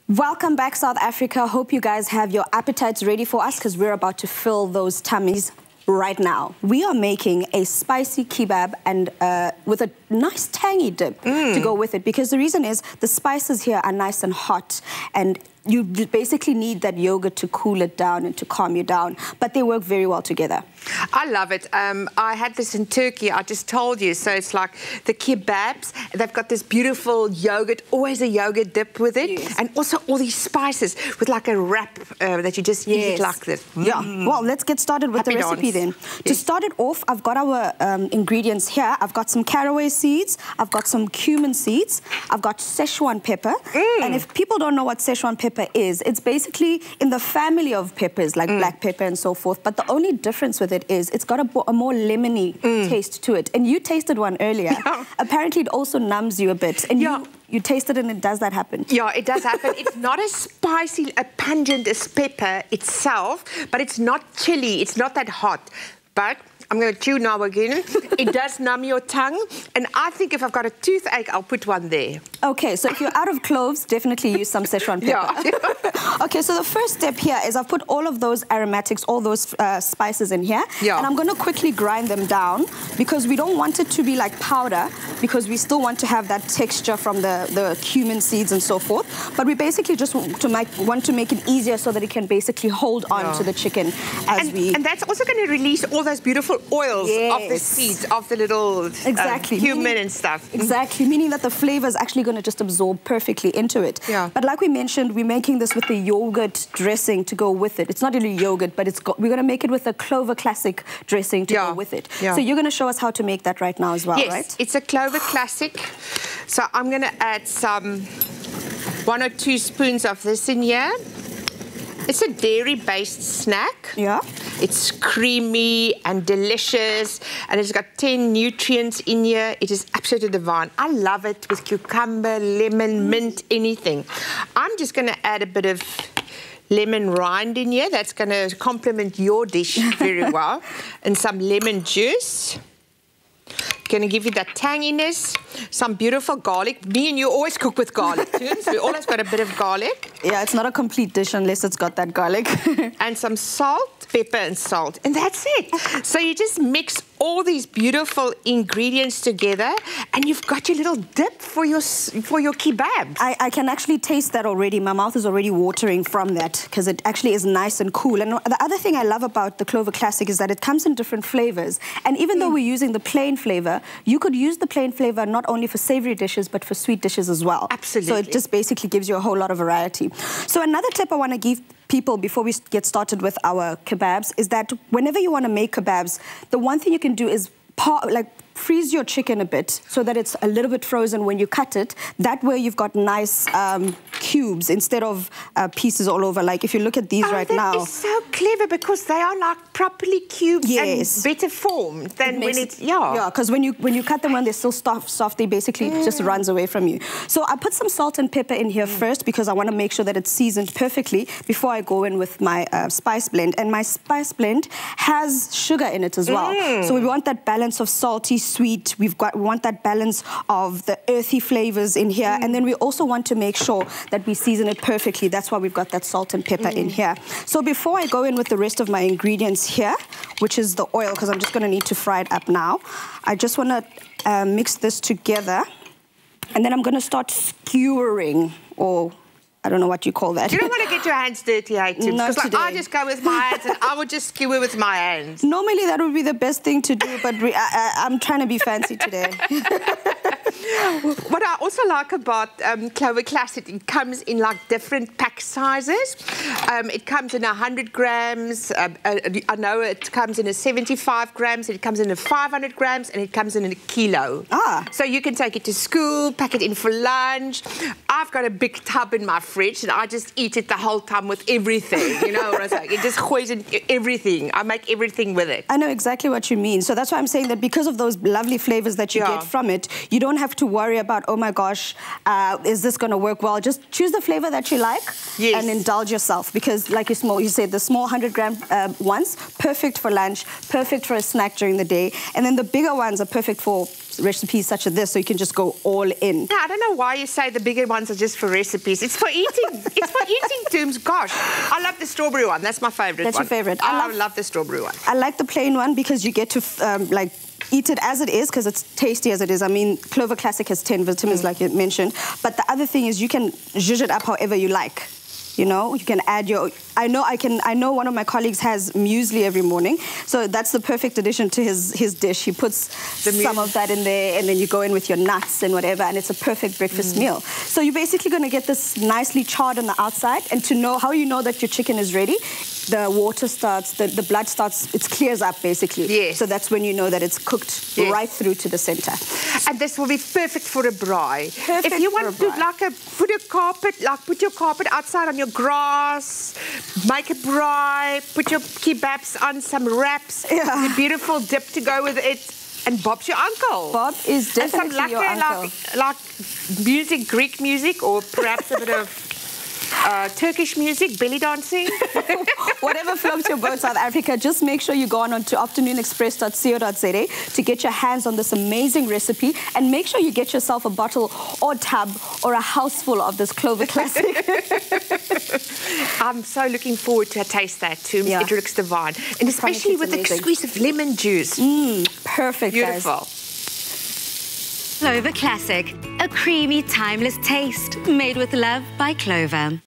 Welcome back, South Africa. Hope you guys have your appetites ready for us because we're about to fill those tummies right now. We are making a spicy kebab and with a nice tangy dip to go with it, because the reason is the spices here are nice and hot, and you basically need that yogurt to cool it down and to calm you down, but they work very well together. I love it. I had this in Turkey, I just told you. So it's like the kebabs, they've got this beautiful yogurt, always a yogurt dip with it, yes. And also all these spices with like a wrap that you just eat it like this. Yeah, well, let's get started with the recipe then. Yes. To start it off, I've got our ingredients here. I've got some caraway seeds, I've got some cumin seeds, I've got Szechuan pepper. And if people don't know what Szechuan pepper is, it's basically in the family of peppers, like black pepper and so forth, but the only difference with it is it's got a more lemony taste to it. And you tasted one earlier. Yeah. Apparently it also numbs you a bit. And you tasted it, and does that happen? Yeah, it does happen. It's not as spicy, as pungent as pepper itself, but it's not chilly, it's not that hot. But I'm going to chew now again. It does numb your tongue, and I think if I've got a toothache, I'll put one there. Okay, so if you're out of cloves, definitely use some Szechuan pepper. Yeah. Okay, so the first step here is I've put all of those aromatics, all those spices in here, and I'm going to quickly grind them down, because we don't want it to be like powder, because we still want to have that texture from the cumin seeds and so forth. But we basically just want to make it easier so that it can basically hold on to the chicken And that's also going to release all those beautiful oils of the seeds, of the little cumin and stuff. Exactly, meaning that the flavor is actually going to just absorb perfectly into it. Yeah. But like we mentioned, we're making this with the yogurt dressing to go with it. It's not really yogurt, but we're going to make it with a Clover Classic dressing to go with it. Yeah. So you're going to show us how to make that right now as well, right? Yes, it's a Clover Classic. So I'm going to add some 1 or 2 spoons of this in here. It's a dairy-based snack. Yeah. It's creamy and delicious, and it's got 10 nutrients in here. It is absolutely divine. I love it with cucumber, lemon, mint, anything. I'm just going to add a bit of lemon rind in here. That's going to complement your dish very well. And some lemon juice. Going to give you that tanginess, some beautiful garlic. Me and you always cook with garlic too, so we always got a bit of garlic. Yeah, it's not a complete dish unless it's got that garlic. And some salt, pepper and salt, and that's it. So you just mix all these beautiful ingredients together, and you've got your little dip for your kebabs. I can actually taste that already. My mouth is already watering from that, because it actually is nice and cool. And the other thing I love about the Clover Classic is that it comes in different flavors. And even though we're using the plain flavor, you could use the plain flavor not only for savory dishes, but for sweet dishes as well. Absolutely. So it just basically gives you a whole lot of variety. So another tip I want to give people before we get started with our kebabs is that whenever you want to make kebabs, the one thing you can do is freeze your chicken a bit so that it's a little bit frozen when you cut it. That way you've got nice cubes instead of pieces all over. Like if you look at these right now. That is so clever, because they are like properly cubed and better formed than when it's, Yeah, because when you cut them when they're still soft, they basically just runs away from you. So I put some salt and pepper in here first, because I want to make sure that it's seasoned perfectly before I go in with my spice blend. And my spice blend has sugar in it as well. So we want that balance of salty, sweet. We want that balance of the earthy flavors in here, and then we also want to make sure that we season it perfectly. That's why we've got that salt and pepper in here. So before I go in with the rest of my ingredients here, which is the oil, because I'm just going to need to fry it up now, I just want to mix this together, and then I'm going to start skewering, or I don't know what you call that. You don't want to get your hands dirty, because I just go with my hands, and I would just skewer with my hands. Normally that would be the best thing to do, but I'm trying to be fancy today. What I also like about Clover Classic, it comes in like different pack sizes. It comes in 100 grams. I know it comes in a 75 grams. It comes in a 500 grams, and it comes in a kilo. So you can take it to school, pack it in for lunch. I've got a big tub in my fridge, and I just eat it the whole time with everything. You know what I'm saying? It just goes in everything. I make everything with it. I know exactly what you mean. So that's why I'm saying that because of those lovely flavors that you get from it, you don't have have to worry about, oh my gosh, is this going to work well? Just choose the flavor that you like and indulge yourself. Because like you said, the small 100-gram ones, perfect for lunch, perfect for a snack during the day. And then the bigger ones are perfect for recipes such as this, so you can just go all in. I don't know why you say the bigger ones are just for recipes. It's for eating. It's for eating, Tooms. Gosh, I love the strawberry one. That's my favourite one. That's your favourite. I love the strawberry one. I like the plain one because you get to like eat it as it is, because it's tasty as it is. I mean, Clover Classic has 10 vitamins, like you mentioned. But the other thing is you can zhuzh it up however you like. You know, you can add your... I know one of my colleagues has muesli every morning, so that's the perfect addition to his dish. He puts some of that in there, and then you go in with your nuts and whatever, and it's a perfect breakfast meal. So you're basically going to get this nicely charred on the outside, and to know how you know that your chicken is ready, the water starts, the blood starts, it clears up basically. Yes. So that's when you know that it's cooked right through to the center. And this will be perfect for a braai. Perfect if you want to put your carpet outside on your grass, make a braai, put your kebabs on some wraps, a beautiful dip to go with it, and Bob's your uncle. Bob is definitely your uncle. Like music, Greek music, or perhaps a bit of Turkish music, belly dancing. Whatever floats your boat, South Africa, just make sure you go on to afternoonexpress.co.za to get your hands on this amazing recipe, and make sure you get yourself a bottle or tub or a house full of this Clover Classic. I'm so looking forward to taste that too. Yeah. It looks divine. And especially with the squeeze of lemon juice. Perfect, beautiful. Guys. Clover Classic, a creamy, timeless taste made with love by Clover.